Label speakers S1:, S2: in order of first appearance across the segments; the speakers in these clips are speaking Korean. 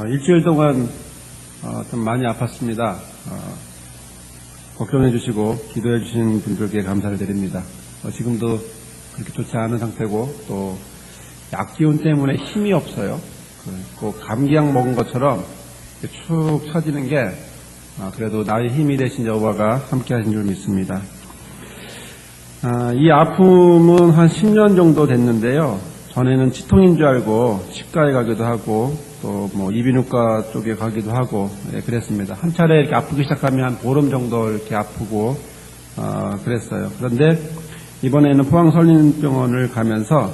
S1: 일주일 동안 좀 많이 아팠습니다. 걱정해 주시고 기도해 주신 분들께 감사를 드립니다. 지금도 그렇게 좋지 않은 상태고 또 약기운 때문에 힘이 없어요. 꼭 감기약 먹은 것처럼 축 처지는 게 그래도 나의 힘이 되신 여호와가 함께 하신 줄 믿습니다. 이 아픔은 한 10년 정도 됐는데요. 전에는 치통인 줄 알고 치과에 가기도 하고 또 뭐 이비인후과 쪽에 가기도 하고 그랬습니다. 한 차례 이렇게 아프기 시작하면 한 보름 정도 이렇게 아프고 그랬어요. 그런데 이번에는 포항설림병원을 가면서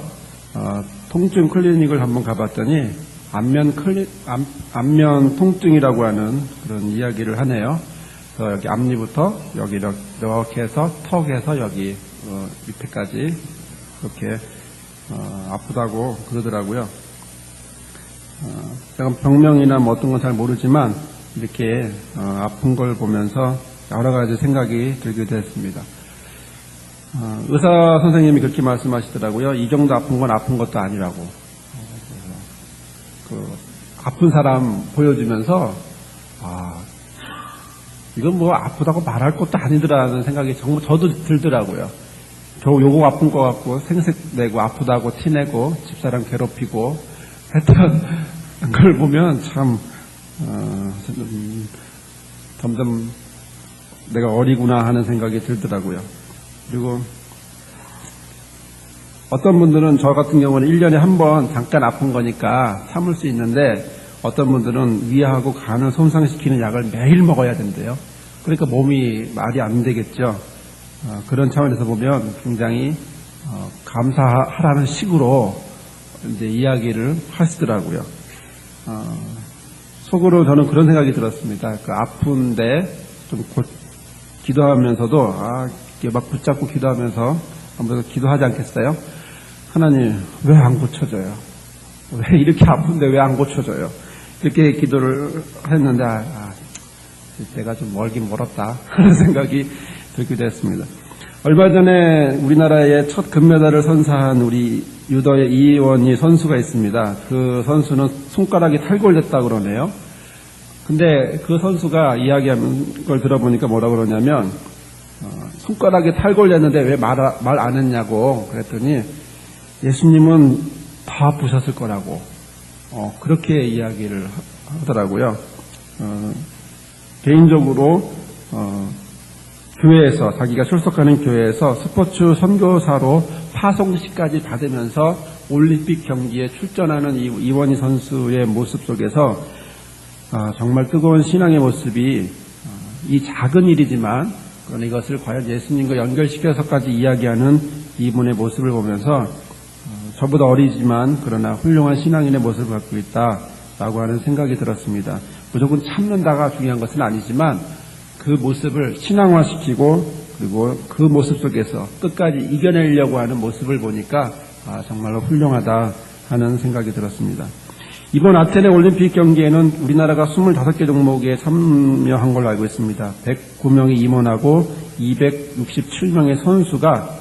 S1: 통증 클리닉을 한번 가봤더니 안면 통증이라고 하는 그런 이야기를 하네요. 그래서 여기 앞니부터 여기 이렇게 해서 턱에서 여기 밑에까지 이렇게 아프다고 그러더라고요. 제가 병명이나 뭐 어떤 건 잘 모르지만 이렇게 아픈 걸 보면서 여러 가지 생각이 들기도 했습니다. 의사 선생님이 그렇게 말씀하시더라고요. 이 정도 아픈 건 아픈 것도 아니라고. 아픈 사람 보여주면서 이건 뭐 아프다고 말할 것도 아니더라는 생각이 정말 저도 들더라고요. 겨우 요거 아픈 거 같고 생색내고 아프다고 티내고 집사람 괴롭히고 했던 걸 보면 참 점점 내가 어리구나 하는 생각이 들더라고요. 그리고 어떤 분들은 저 같은 경우는 1년에 한 번 잠깐 아픈 거니까 참을 수 있는데 어떤 분들은 위하고 간을 손상시키는 약을 매일 먹어야 된대요. 그러니까 몸이 말이 안 되겠죠. 그런 차원에서 보면 굉장히 감사하라는 식으로 이제 이야기를 하시더라고요. 속으로 저는 그런 생각이 들었습니다. 아픈데 좀 기도하면서도 이렇게 막 붙잡고 기도하면서 한번 기도하지 않겠어요? 하나님 왜 안 고쳐져요? 왜 이렇게 아픈데 왜 안 고쳐져요? 이렇게 기도를 했는데 내가 좀 멀긴 멀었다 하는 생각이 들기도 했습니다. 얼마 전에 우리나라의 첫 금메달을 선사한 우리 유도의 이원희 선수가 있습니다. 그 선수는 손가락이 탈골됐다고 그러네요. 근데 그 선수가 이야기하는 걸 들어보니까 뭐라고 그러냐면 손가락이 탈골됐는데 왜 말 안 했냐고 그랬더니 예수님은 더 아프셨을 거라고 그렇게 이야기를 하더라고요. 개인적으로 교회에서 자기가 출석하는 교회에서 스포츠 선교사로 파송식까지 받으면서 올림픽 경기에 출전하는 이원희 선수의 모습 속에서 정말 뜨거운 신앙의 모습이 이 작은 일이지만 이것을 과연 예수님과 연결시켜서까지 이야기하는 이분의 모습을 보면서 저보다 어리지만 그러나 훌륭한 신앙인의 모습을 갖고 있다라고 하는 생각이 들었습니다. 무조건 참는다가 중요한 것은 아니지만 그 모습을 신앙화시키고 그리고 그 모습 속에서 끝까지 이겨내려고 하는 모습을 보니까 정말로 훌륭하다 하는 생각이 들었습니다. 이번 아테네 올림픽 경기에는 우리나라가 25개 종목에 참여한 걸로 알고 있습니다. 109명이 임원하고 267명의 선수가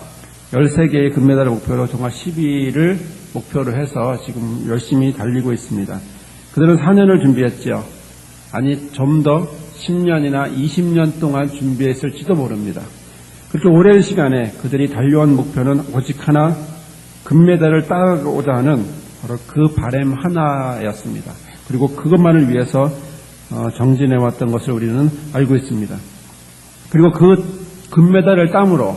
S1: 13개의 금메달을 목표로 정말 10위를 목표로 해서 지금 열심히 달리고 있습니다. 그들은 4년을 준비했죠. 아니 좀 더 10년이나 20년 동안 준비했을지도 모릅니다. 그렇게 오랜 시간에 그들이 달려온 목표는 오직 하나, 금메달을 따고자 하는 바로 그 바람 하나였습니다. 그리고 그것만을 위해서 정진해왔던 것을 우리는 알고 있습니다. 그리고 그 금메달을 땀으로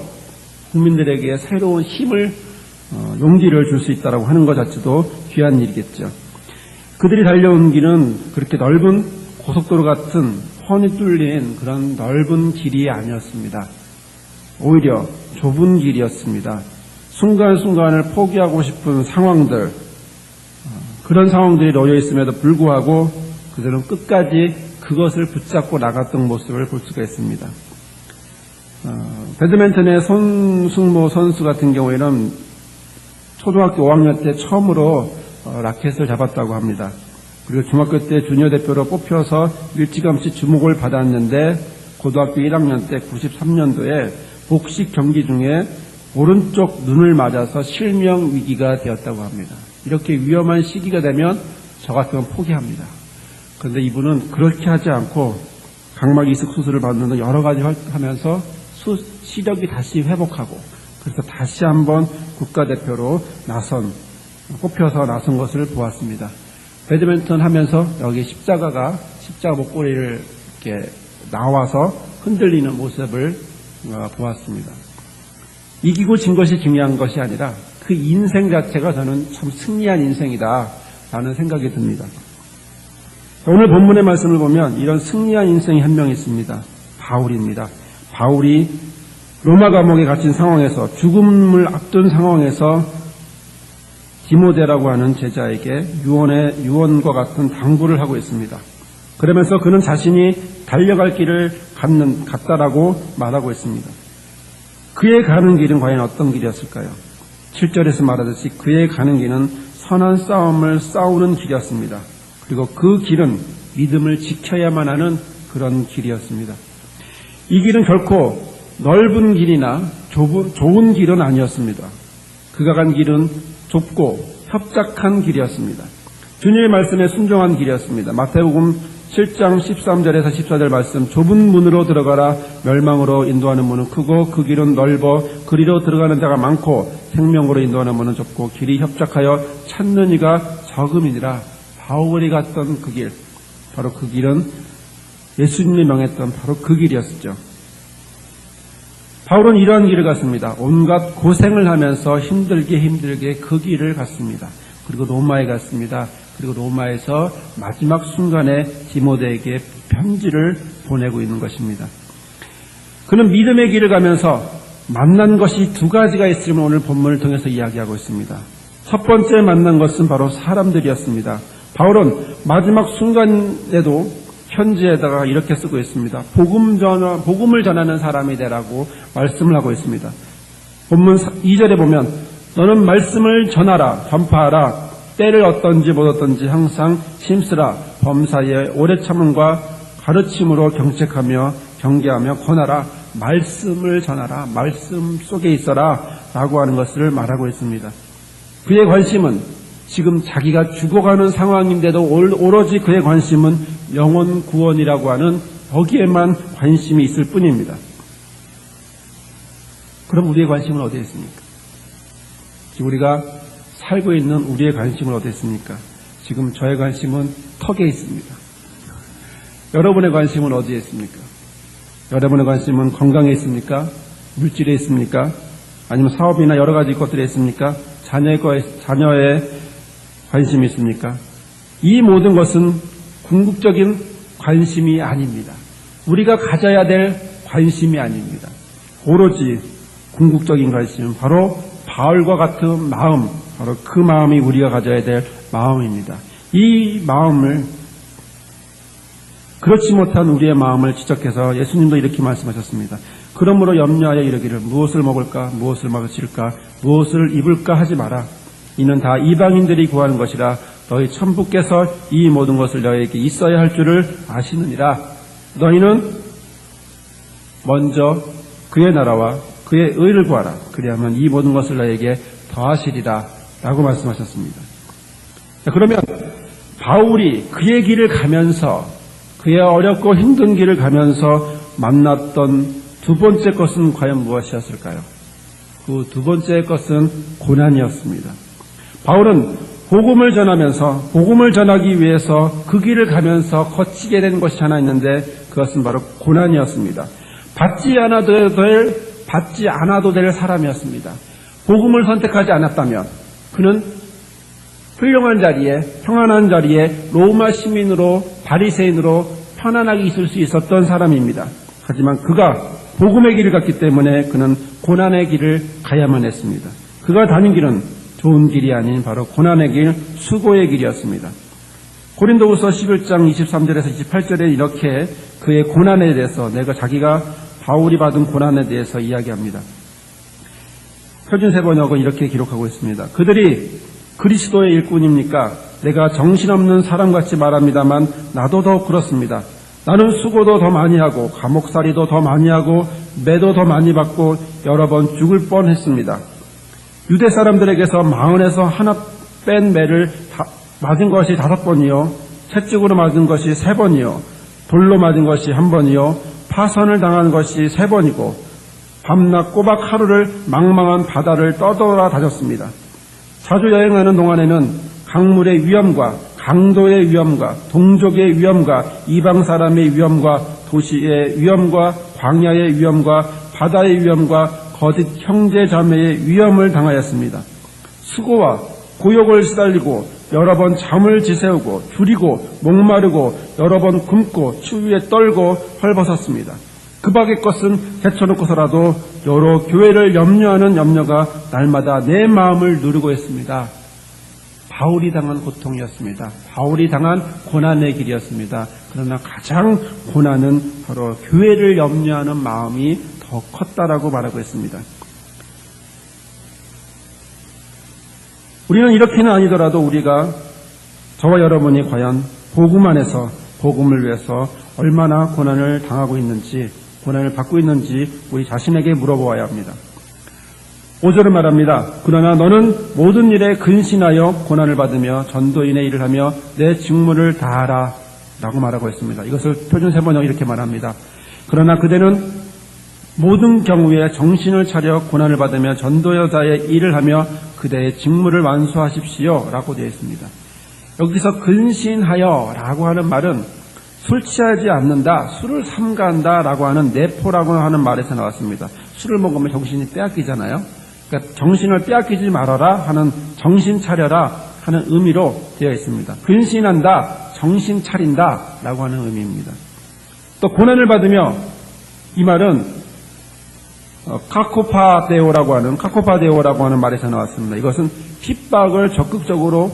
S1: 국민들에게 새로운 힘을, 용기를 줄 수 있다고 하는 것 자체도 귀한 일이겠죠. 그들이 달려온 길은 그렇게 넓은 고속도로 같은 훤히 뚫린 그런 넓은 길이 아니었습니다. 오히려 좁은 길이었습니다. 순간순간을 포기하고 싶은 상황들, 그런 상황들이 놓여 있음에도 불구하고 그들은 끝까지 그것을 붙잡고 나갔던 모습을 볼 수가 있습니다. 배드민턴의 손승모 선수 같은 경우에는 초등학교 5학년 때 처음으로 라켓을 잡았다고 합니다. 그리고 중학교 때 주니어 대표로 뽑혀서 일찌감치 주목을 받았는데 고등학교 1학년 때 93년도에 복식 경기 중에 오른쪽 눈을 맞아서 실명 위기가 되었다고 합니다. 이렇게 위험한 시기가 되면 저 같으면 포기합니다. 그런데 이분은 그렇게 하지 않고 각막 이식 수술을 받는 등 여러 가지 하면서 시력이 다시 회복하고 그래서 다시 한번 국가대표로 뽑혀서 나선 것을 보았습니다. 배드민턴 하면서 여기 십자가 목걸이를 이렇게 나와서 흔들리는 모습을 보았습니다. 이기고 진 것이 중요한 것이 아니라 그 인생 자체가 저는 참 승리한 인생이다라는 생각이 듭니다. 오늘 본문의 말씀을 보면 이런 승리한 인생이 한 명 있습니다. 바울입니다. 바울이 로마 감옥에 갇힌 상황에서 죽음을 앞둔 상황에서 디모데라고 하는 제자에게 유언과 같은 당부를 하고 있습니다. 그러면서 그는 자신이 달려갈 길을 갔다라고 말하고 있습니다. 그의 가는 길은 과연 어떤 길이었을까요? 7절에서 말하듯이 그의 가는 길은 선한 싸움을 싸우는 길이었습니다. 그리고 그 길은 믿음을 지켜야만 하는 그런 길이었습니다. 이 길은 결코 넓은 길이나 좋은 길은 아니었습니다. 그가 간 길은 좁고 협착한 길이었습니다. 주님의 말씀에 순종한 길이었습니다. 마태복음 7장 13절에서 14절 말씀, 좁은 문으로 들어가라. 멸망으로 인도하는 문은 크고 그 길은 넓어 그리로 들어가는 자가 많고 생명으로 인도하는 문은 좁고 길이 협착하여 찾는 이가 적음이니라. 바울이 갔던 그 길, 바로 그 길은 예수님이 명했던 바로 그 길이었죠. 바울은 이러한 길을 갔습니다. 온갖 고생을 하면서 힘들게 그 길을 갔습니다. 그리고 로마에 갔습니다. 그리고 로마에서 마지막 순간에 디모데에게 편지를 보내고 있는 것입니다. 그는 믿음의 길을 가면서 만난 것이 두 가지가 있음을 오늘 본문을 통해서 이야기하고 있습니다. 첫 번째 만난 것은 바로 사람들이었습니다. 바울은 마지막 순간에도 편지에다가 이렇게 쓰고 있습니다. 복음을 전하는 사람이 되라고 말씀을 하고 있습니다. 본문 2절에 보면 너는 말씀을 전하라, 전파하라, 때를 어떤지 못 어떤지 항상 힘쓰라, 범사에 오래 참음과 가르침으로 경책하며 경계하며 권하라, 말씀을 전하라, 말씀 속에 있어라 라고 하는 것을 말하고 있습니다. 그의 관심은 지금 자기가 죽어가는 상황인데도 오로지 그의 관심은 영혼 구원이라고 하는 거기에만 관심이 있을 뿐입니다. 그럼 우리의 관심은 어디에 있습니까? 지금 우리가 살고 있는 우리의 관심은 어디에 있습니까? 지금 저의 관심은 턱에 있습니다. 여러분의 관심은 어디에 있습니까? 여러분의 관심은 건강에 있습니까? 물질에 있습니까? 아니면 사업이나 여러 가지 것들에 있습니까? 자녀의 관심이 있습니까? 이 모든 것은 궁극적인 관심이 아닙니다. 우리가 가져야 될 관심이 아닙니다. 오로지 궁극적인 관심은 바로 바울과 같은 마음, 바로 그 마음이 우리가 가져야 될 마음입니다. 이 마음을, 그렇지 못한 우리의 마음을 지적해서 예수님도 이렇게 말씀하셨습니다. 그러므로 염려하여 이르기를 무엇을 먹을까, 무엇을 마실까, 무엇을 입을까 하지 마라. 이는 다 이방인들이 구하는 것이라 너희 천부께서 이 모든 것을 너희에게 있어야 할 줄을 아시느니라. 너희는 먼저 그의 나라와 그의 의를 구하라. 그리하면 이 모든 것을 너희에게 더하시리라 라고 말씀하셨습니다. 자, 그러면 바울이 그의 길을 가면서, 그의 어렵고 힘든 길을 가면서 만났던 두 번째 것은 과연 무엇이었을까요? 그 두 번째 것은 고난이었습니다. 바울은 복음을 전하면서, 복음을 전하기 위해서 그 길을 가면서 거치게 된 것이 하나 있는데 그것은 바로 고난이었습니다. 받지 않아도 될 사람이었습니다. 복음을 선택하지 않았다면 그는 훌륭한 자리에, 평안한 자리에 로마 시민으로, 바리새인으로 편안하게 있을 수 있었던 사람입니다. 하지만 그가 복음의 길을 갔기 때문에 그는 고난의 길을 가야만 했습니다. 그가 다닌 길은 좋은 길이 아닌 바로 고난의 길, 수고의 길이었습니다. 고린도후서 11장 23절에서 28절에 이렇게 그의 고난에 대해서, 자기가 바울이 받은 고난에 대해서 이야기합니다. 표준세번역은 이렇게 기록하고 있습니다. 그들이 그리스도의 일꾼입니까? 내가 정신없는 사람같이 말합니다만 나도 더욱 그렇습니다. 나는 수고도 더 많이 하고 감옥살이도 더 많이 하고 매도 더 많이 받고 여러 번 죽을 뻔했습니다. 유대 사람들에게서 40에서 하나 뺀 매를 맞은 것이 5번이요 채찍으로 맞은 것이 3번이요, 돌로 맞은 것이 1번이요, 파선을 당한 것이 3번이고 밤낮 꼬박 하루를 망망한 바다를 떠돌아 다녔습니다. 자주 여행하는 동안에는 강물의 위험과 강도의 위험과 동족의 위험과 이방 사람의 위험과 도시의 위험과 광야의 위험과 바다의 위험과 거짓 형제 자매의 위험을 당하였습니다. 수고와 고역을 시달리고 여러 번 잠을 지새우고 줄이고 목마르고 여러 번 굶고 추위에 떨고 헐벗었습니다. 그 밖의 것은 제쳐놓고서라도 여러 교회를 염려하는 염려가 날마다 내 마음을 누르고 있습니다. 바울이 당한 고통이었습니다. 바울이 당한 고난의 길이었습니다. 그러나 가장 고난은 바로 교회를 염려하는 마음이 더 컸다라고 말하고 있습니다. 우리는 이렇게는 아니더라도 우리가 저와 여러분이 과연 복음 안에서 복음을 위해서 얼마나 고난을 당하고 있는지, 고난을 받고 있는지 우리 자신에게 물어보아야 합니다. 5절은 말합니다. 그러나 너는 모든 일에 근신하여 고난을 받으며 전도인의 일을 하며 내 직무를 다하라 라고 말하고 있습니다. 이것을 표준 세번역 이렇게 말합니다. 그러나 그대는 모든 경우에 정신을 차려 고난을 받으며 전도자의 일을 하며 그대의 직무를 완수하십시오 라고 되어 있습니다. 여기서 근신하여 라고 하는 말은 술 취하지 않는다, 술을 삼가한다 라고 하는 내포라고 하는 말에서 나왔습니다. 술을 먹으면 정신이 빼앗기잖아요. 그러니까 정신을 빼앗기지 말아라 하는, 정신 차려라 하는 의미로 되어 있습니다. 근신한다, 정신 차린다 라고 하는 의미입니다. 또 고난을 받으며, 이 말은 카코파데오라고 하는 말에서 나왔습니다. 이것은 핍박을 적극적으로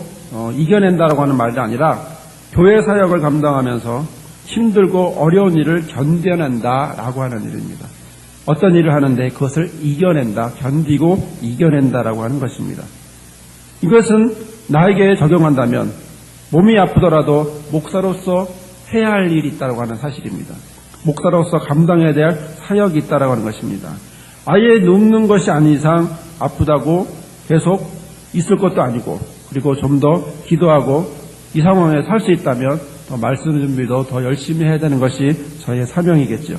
S1: 이겨낸다라고 하는 말이 아니라 교회 사역을 감당하면서 힘들고 어려운 일을 견뎌낸다라고 하는 일입니다. 어떤 일을 하는데 그것을 이겨낸다, 견디고 이겨낸다라고 하는 것입니다. 이것은 나에게 적용한다면 몸이 아프더라도 목사로서 해야 할 일이 있다고 하는 사실입니다. 목사로서 감당해야 될 사역이 있다고 하는 것입니다. 아예 눕는 것이 아닌 이상 아프다고 계속 있을 것도 아니고, 그리고 좀 더 기도하고 이 상황에 살 수 있다면 더 말씀 준비도 더 열심히 해야 되는 것이 저의 사명이겠죠.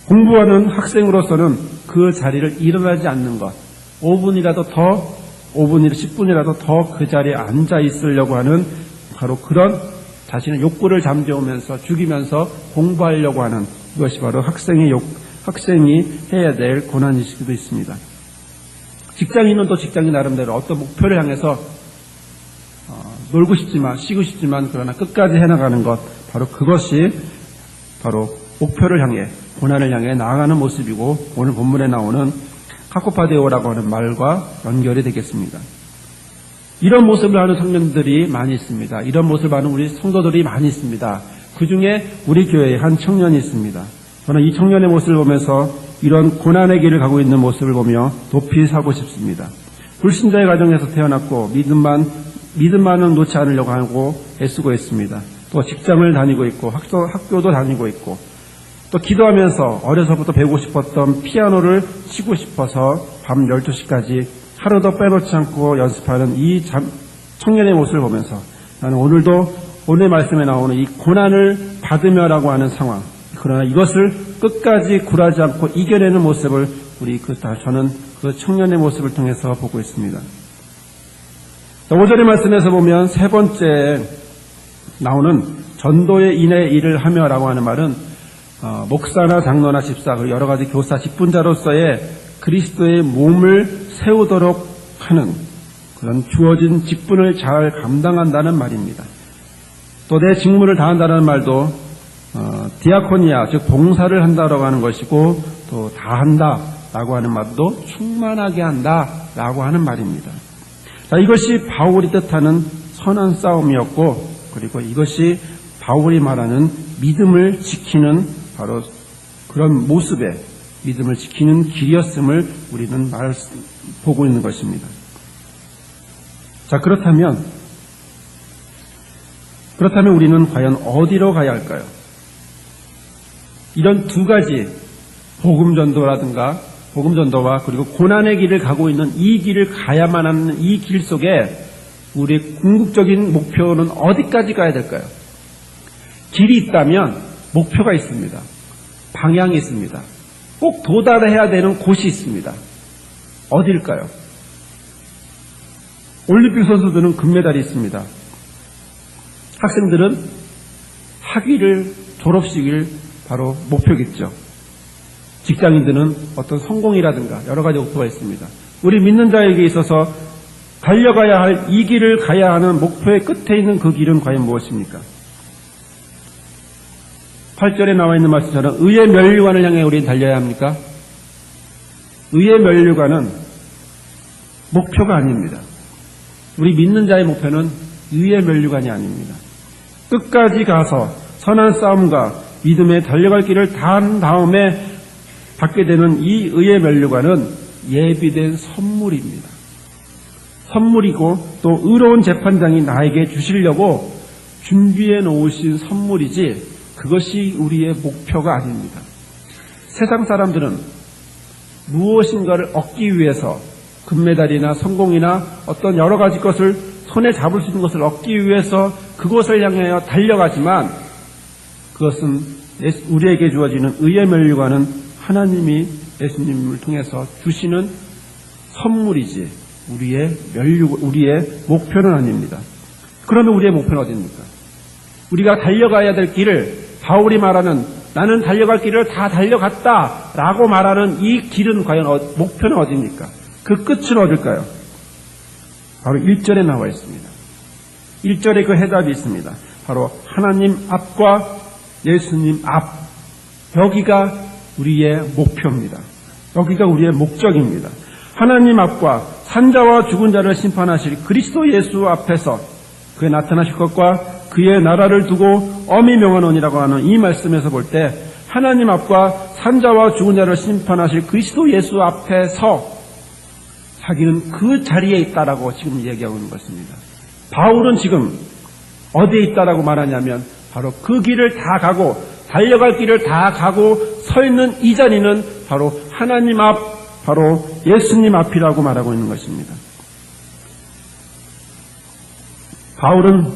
S1: 공부하는 학생으로서는 그 자리를 일어나지 않는 것, 5분이라도 더, 10분이라도 더 그 자리에 앉아 있으려고 하는 바로 그런 자신의 욕구를 잠재우면서 죽이면서 공부하려고 하는, 이것이 바로 학생이 해야 될 고난일 수도 있습니다. 직장인은 또 직장인 나름대로 어떤 목표를 향해서 놀고 싶지만, 쉬고 싶지만, 그러나 끝까지 해나가는 것, 바로 그것이 바로 목표를 향해, 고난을 향해 나아가는 모습이고, 오늘 본문에 나오는 카코파데오라고 하는 말과 연결이 되겠습니다. 이런 모습을 하는 청년들이 많이 있습니다. 이런 모습을 하는 우리 성도들이 많이 있습니다. 그 중에 우리 교회에 한 청년이 있습니다. 저는 이 청년의 모습을 보면서 이런 고난의 길을 가고 있는 모습을 보며 높이 사고 싶습니다. 불신자의 가정에서 태어났고 믿음만은 놓지 않으려고 하고 애쓰고 있습니다. 또 직장을 다니고 있고 학교도 다니고 있고, 또 기도하면서 어려서부터 배우고 싶었던 피아노를 치고 싶어서 밤 12시까지 하루도 빼놓지 않고 연습하는 이 청년의 모습을 보면서 나는 오늘도 오늘 말씀에 나오는 이 고난을 받으며라고 하는 상황, 그러나 이것을 끝까지 굴하지 않고 이겨내는 모습을 저는 그 청년의 모습을 통해서 보고 있습니다. 5절의 말씀에서 보면 세 번째 나오는 전도의 인의 일을 하며라고 하는 말은 목사나 장로나 집사, 그리고 여러 가지 교사, 직분자로서의 그리스도의 몸을 세우도록 하는 그런 주어진 직분을 잘 감당한다는 말입니다. 또 내 직무를 다한다는 말도 디아코니아, 즉 봉사를 한다라고 하는 것이고, 또 다한다라고 하는 말도 충만하게 한다라고 하는 말입니다. 자, 이것이 바울이 뜻하는 선한 싸움이었고, 그리고 이것이 바울이 말하는 믿음을 지키는 바로 그런 모습의 믿음을 지키는 길이었음을 우리는 보고 있는 것입니다. 자, 그렇다면 우리는 과연 어디로 가야 할까요? 이런 두 가지 복음전도와 그리고 고난의 길을 가고 있는 이 길을 가야만 하는 이 길 속에 우리의 궁극적인 목표는 어디까지 가야 될까요? 길이 있다면 목표가 있습니다. 방향이 있습니다. 꼭 도달해야 되는 곳이 있습니다. 어디일까요? 올림픽 선수들은 금메달이 있습니다. 학생들은 학위를, 졸업식을 바로 목표겠죠. 직장인들은 어떤 성공이라든가 여러 가지 목표가 있습니다. 우리 믿는 자에게 있어서 달려가야 할 이 길을 가야 하는 목표의 끝에 있는 그 길은 과연 무엇입니까? 8절에 나와 있는 말씀처럼 의의 면류관을 향해 우리는 달려야 합니까? 의의 면류관은 목표가 아닙니다. 우리 믿는 자의 목표는 의의 면류관이 아닙니다. 끝까지 가서 선한 싸움과 믿음에 달려갈 길을 다 한 다음에 받게 되는 이 의의 면류관은 예비된 선물입니다. 선물이고 또 의로운 재판장이 나에게 주시려고 준비해 놓으신 선물이지 그것이 우리의 목표가 아닙니다. 세상 사람들은 무엇인가를 얻기 위해서 금메달이나 성공이나 어떤 여러 가지 것을 손에 잡을 수 있는 것을 얻기 위해서 그것을 향하여 달려가지만 그것은 우리에게 주어지는 의의 면류관은 하나님이 예수님을 통해서 주시는 선물이지 우리의 목표는 아닙니다. 그러면 우리의 목표는 어디입니까? 우리가 달려가야 될 길을 바울이 말하는 나는 달려갈 길을 다 달려갔다라고 말하는 이 길은 과연 목표는 어디입니까? 그 끝은 어딜까요? 바로 1절에 나와 있습니다. 1절에 그 해답이 있습니다. 바로 하나님 앞과 예수님 앞. 여기가 우리의 목표입니다. 여기가 우리의 목적입니다. 하나님 앞과 산자와 죽은 자를 심판하실 그리스도 예수 앞에서 그의 나타나실 것과 그의 나라를 두고 엄히 명하노니라고 하는 이 말씀에서 볼 때 하나님 앞과 산자와 죽은 자를 심판하실 그리스도 예수 앞에서 자기는 그 자리에 있다라고 지금 얘기하고 있는 것입니다. 바울은 지금 어디에 있다라고 말하냐면 바로 그 길을 다 가고 달려갈 길을 다 가고 서 있는 이 자리는 바로 하나님 앞, 바로 예수님 앞이라고 말하고 있는 것입니다. 바울은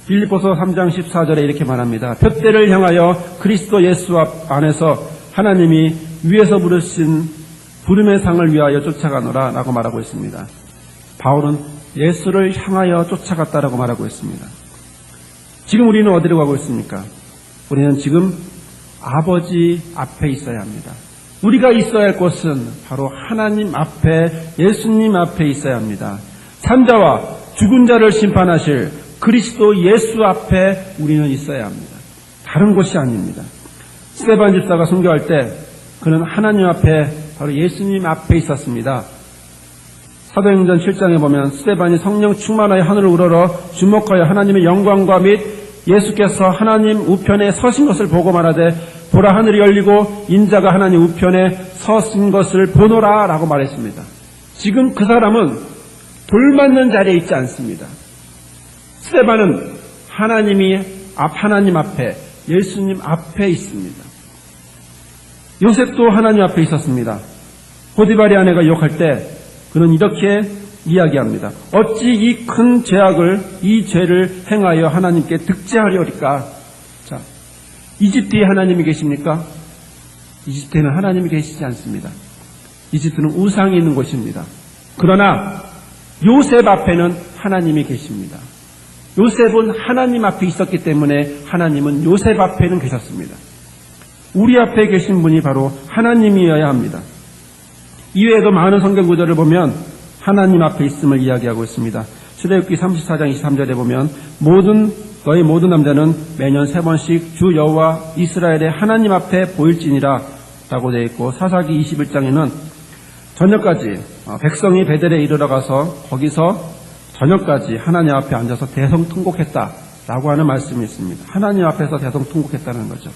S1: 빌립보서 3장 14절에 이렇게 말합니다. 표대를 향하여 그리스도 예수 앞 안에서 하나님이 위에서 부르신 부름의 상을 위하여 쫓아가노라 라고 말하고 있습니다. 바울은 예수를 향하여 쫓아갔다라고 말하고 있습니다. 지금 우리는 어디로 가고 있습니까? 우리는 지금 아버지 앞에 있어야 합니다. 우리가 있어야 할 곳은 바로 하나님 앞에, 예수님 앞에 있어야 합니다. 산자와 죽은 자를 심판하실 그리스도 예수 앞에 우리는 있어야 합니다. 다른 곳이 아닙니다. 스데반 집사가 순교할 때 그는 하나님 앞에, 바로 예수님 앞에 있었습니다. 사도행전 7장에 보면 스데반이 성령 충만하여 하늘을 우러러 주목하여 하나님의 영광과 및 예수께서 하나님 우편에 서신 것을 보고 말하되 보라 하늘이 열리고 인자가 하나님 우편에 서신 것을 보노라 라고 말했습니다. 지금 그 사람은 돌맞는 자리에 있지 않습니다. 스데반은 하나님 앞에, 예수님 앞에 있습니다. 요셉도 하나님 앞에 있었습니다. 보디발의 아내가 유혹할 때 그는 이렇게 이야기합니다. 어찌 이 큰 죄악을, 이 죄를 행하여 하나님께 득죄하려니까? 자, 이집트에 하나님이 계십니까? 이집트에는 하나님이 계시지 않습니다. 이집트는 우상이 있는 곳입니다. 그러나 요셉 앞에는 하나님이 계십니다. 요셉은 하나님 앞에 있었기 때문에 하나님은 요셉 앞에는 계셨습니다. 우리 앞에 계신 분이 바로 하나님이어야 합니다. 이외에도 많은 성경 구절을 보면 하나님 앞에 있음을 이야기하고 있습니다. 출애굽기 34장 23절에 보면 너희 모든 남자는 매년 3번씩 주 여호와 이스라엘의 하나님 앞에 보일지니라 라고 되어 있고, 사사기 21장에는 저녁까지 백성이 베델에 이르러 가서 거기서 저녁까지 하나님 앞에 앉아서 대성통곡했다 라고 하는 말씀이 있습니다. 하나님 앞에서 대성통곡했다는 거죠.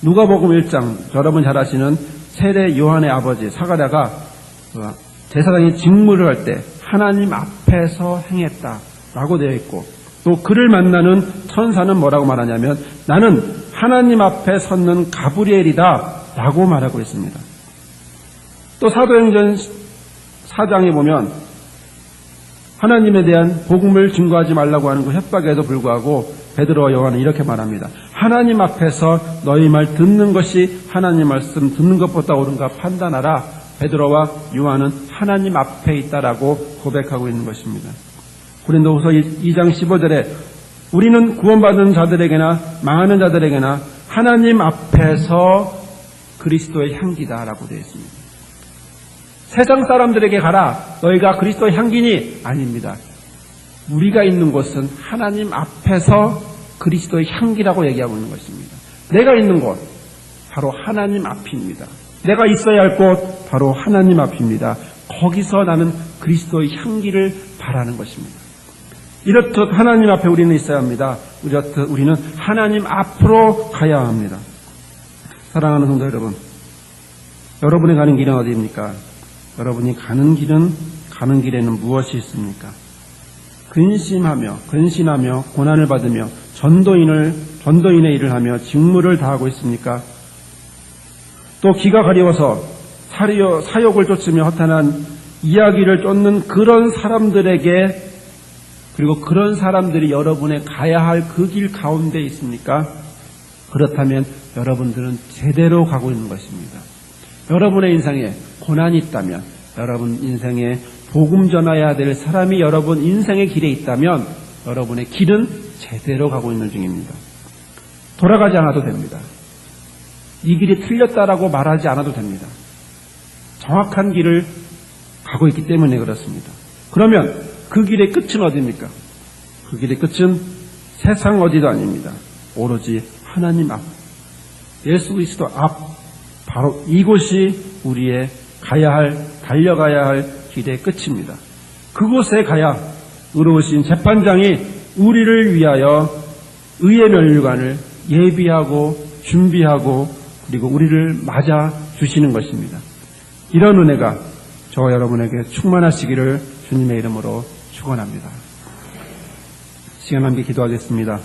S1: 누가복음 1장, 여러분 잘 아시는 세례 요한의 아버지 사가랴가 제사장이 직무를 할 때 하나님 앞에서 행했다라고 되어 있고, 또 그를 만나는 천사는 뭐라고 말하냐면 나는 하나님 앞에 섰는 가브리엘이다라고 말하고 있습니다. 또 사도행전 4장에 보면 하나님에 대한 복음을 증거하지 말라고 하는 그 협박에도 불구하고 베드로와 요한은 이렇게 말합니다. 하나님 앞에서 너희 말 듣는 것이 하나님 말씀 듣는 것보다 옳은가 판단하라. 베드로와 요한은 하나님 앞에 있다라고 고백하고 있는 것입니다. 고린도후서 2장 15절에 우리는 구원받은 자들에게나 망하는 자들에게나 하나님 앞에서 그리스도의 향기다라고 되어 있습니다. 세상 사람들에게 가라. 너희가 그리스도의 향기니? 아닙니다. 우리가 있는 곳은 하나님 앞에서 그리스도의 향기라고 얘기하고 있는 것입니다. 내가 있는 곳 바로 하나님 앞입니다. 내가 있어야 할 곳 바로 하나님 앞입니다. 거기서 나는 그리스도의 향기를 바라는 것입니다. 이렇듯 하나님 앞에 우리는 있어야 합니다. 이렇듯 우리는 하나님 앞으로 가야 합니다. 사랑하는 성도 여러분, 여러분이 가는 길은 어디입니까? 여러분이 가는 길에는 무엇이 있습니까? 근신하며 고난을 받으며 전도인의 일을 하며 직무를 다하고 있습니까? 또 기가 가려워서 사욕을 쫓으며 허탄한 이야기를 쫓는 그런 사람들에게, 그리고 그런 사람들이 여러분의 가야 할 그 길 가운데 있습니까? 그렇다면 여러분들은 제대로 가고 있는 것입니다. 여러분의 인생에 고난이 있다면, 여러분 인생에 복음 전해야 될 사람이 여러분 인생의 길에 있다면 여러분의 길은 제대로 가고 있는 중입니다. 돌아가지 않아도 됩니다. 이 길이 틀렸다라고 말하지 않아도 됩니다. 정확한 길을 가고 있기 때문에 그렇습니다. 그러면 그 길의 끝은 어디입니까? 그 길의 끝은 세상 어디도 아닙니다. 오로지 하나님 앞, 예수 그리스도 앞, 바로 이곳이 우리의 달려가야 할 길의 끝입니다. 그곳에 가야 의로우신 재판장이 우리를 위하여 의의 면류관을 예비하고 준비하고 그리고 우리를 맞아 주시는 것입니다. 이런 은혜가 저와 여러분에게 충만하시기를 주님의 이름으로 축원합니다. 시간 함께 기도하겠습니다.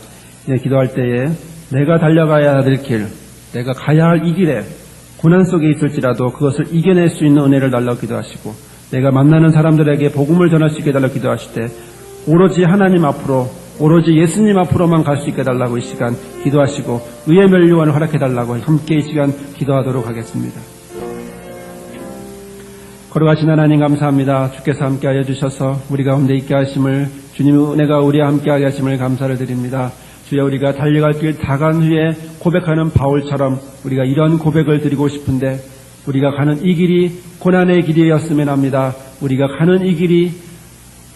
S1: 기도할 때에 내가 달려가야 될 길, 내가 가야 할 이 길에 고난 속에 있을지라도 그것을 이겨낼 수 있는 은혜를 달라고 기도하시고, 내가 만나는 사람들에게 복음을 전할 수 있게 달라고 기도하실 때 오로지 하나님 앞으로, 오로지 예수님 앞으로만 갈 수 있게 달라고 이 시간 기도하시고 의의 면류관을 허락해 달라고 함께 이 시간 기도하도록 하겠습니다. 걸어가신 하나님 감사합니다. 주께서 함께하여 주셔서 우리 가운데 있게 하심을, 주님의 은혜가 우리와 함께하게 하심을 감사를 드립니다. 주여, 우리가 달려갈 길 다 간 후에 고백하는 바울처럼 우리가 이런 고백을 드리고 싶은데, 우리가 가는 이 길이 고난의 길이었으면 합니다. 우리가 가는 이 길이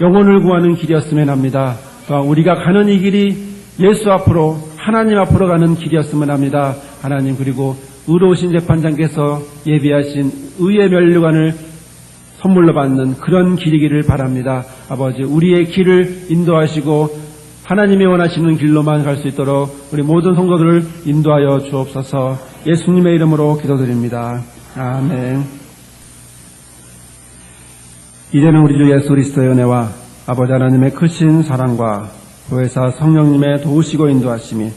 S1: 영혼을 구하는 길이었으면 합니다. 우리가 가는 이 길이 예수 앞으로, 하나님 앞으로 가는 길이었으면 합니다. 하나님, 그리고 의로우신 재판장께서 예비하신 의의 면류관을 선물로 받는 그런 길이기를 바랍니다. 아버지, 우리의 길을 인도하시고 하나님이 원하시는 길로만 갈 수 있도록 우리 모든 성도들을 인도하여 주옵소서. 예수님의 이름으로 기도드립니다. 아멘. 이제는 우리 주 예수 그리스도의 은혜와 아버지 하나님의 크신 사랑과 보혜사 성령님의 도우시고 인도하심이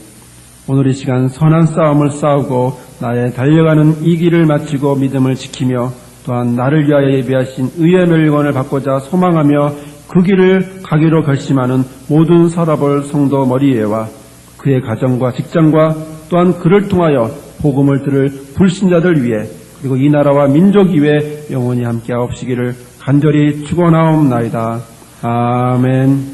S1: 오늘 이 시간 선한 싸움을 싸우고 나의 달려가는 이 길을 마치고 믿음을 지키며 또한 나를 위하여 예비하신 의의 멸관을 받고자 소망하며 그 길을 가기로 결심하는 모든 서라볼 성도 머리에와 그의 가정과 직장과 또한 그를 통하여 복음을 들을 불신자들 위해, 그리고 이 나라와 민족 위에 영원히 함께하옵시기를 간절히 축원하옵나이다. 아멘.